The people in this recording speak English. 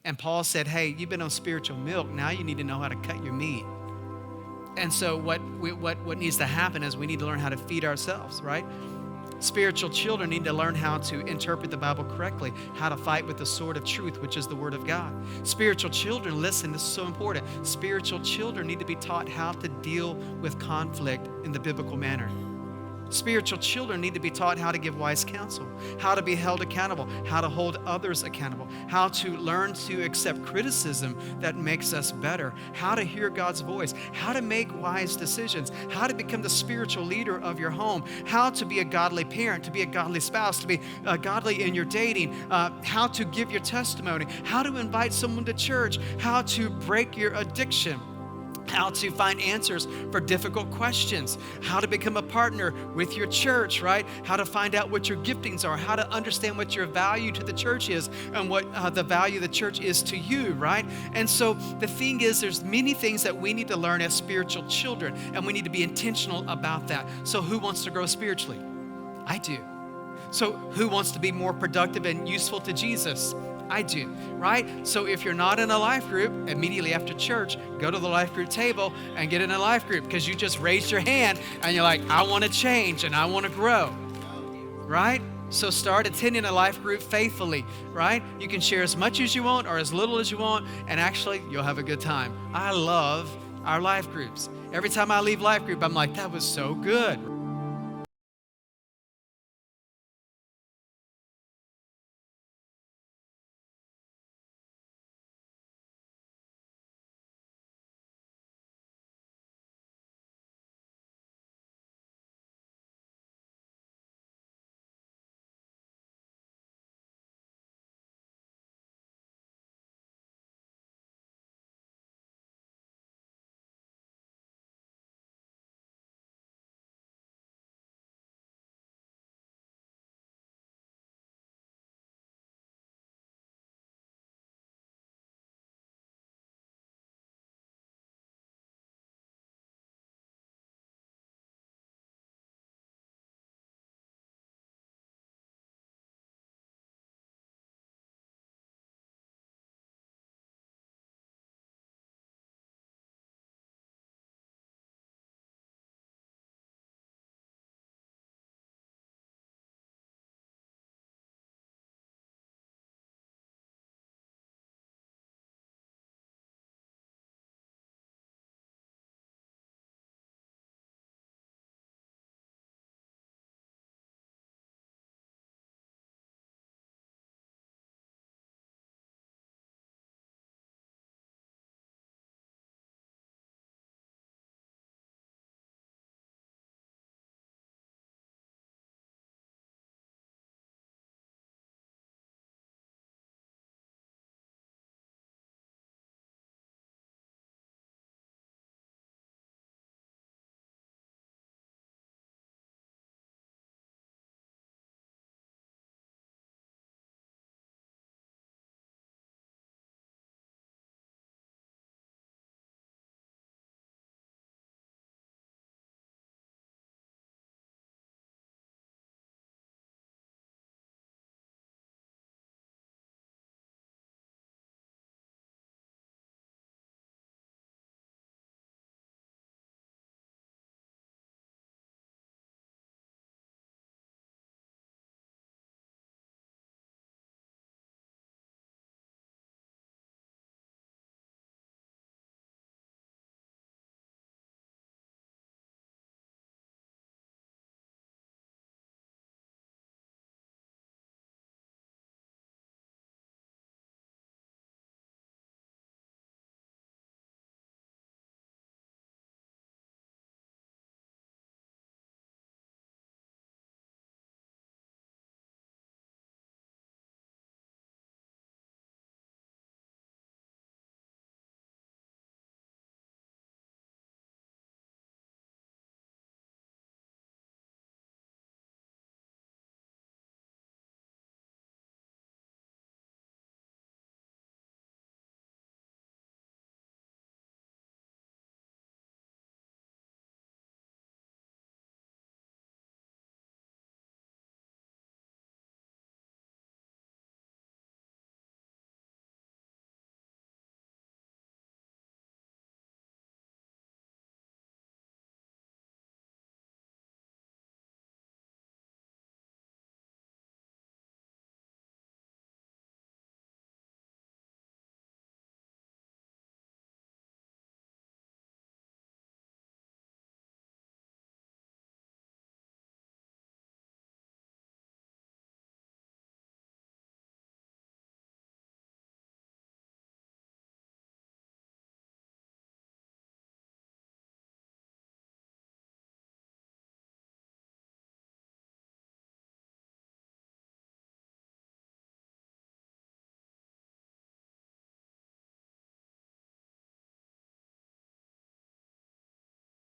And Paul said, hey, you've been on spiritual milk. Now you need to know how to cut your meat. And so what needs to happen is we need to learn how to feed ourselves, right? Spiritual children need to learn how to interpret the Bible correctly, how to fight with the sword of truth, which is the Word of God. Spiritual children, listen, this is so important. Spiritual children need to be taught how to deal with conflict in the biblical manner. Spiritual children need to be taught how to give wise counsel, how to be held accountable, how to hold others accountable, how to learn to accept criticism that makes us better, how to hear God's voice, how to make wise decisions, how to become the spiritual leader of your home, how to be a godly parent, to be a godly spouse, to be godly in your dating, how to give your testimony, how to invite someone to church, how to break your addiction, how to find answers for difficult questions, how to become a partner with your church, right? How to find out what your giftings are, how to understand what your value to the church is and what the value of the church is to you, right? And so the thing is, there's many things that we need to learn as spiritual children, and we need to be intentional about that. So who wants to grow spiritually? I do. So who wants to be more productive and useful to Jesus? I do, right? So if you're not in a life group, immediately after church, go to the life group table and get in a life group, because you just raised your hand and you're like, I want to change and I want to grow, right? So start attending a life group faithfully, right? You can share as much as you want or as little as you want, and actually you'll have a good time. I love our life groups. Every time I leave life group, I'm like, that was so good.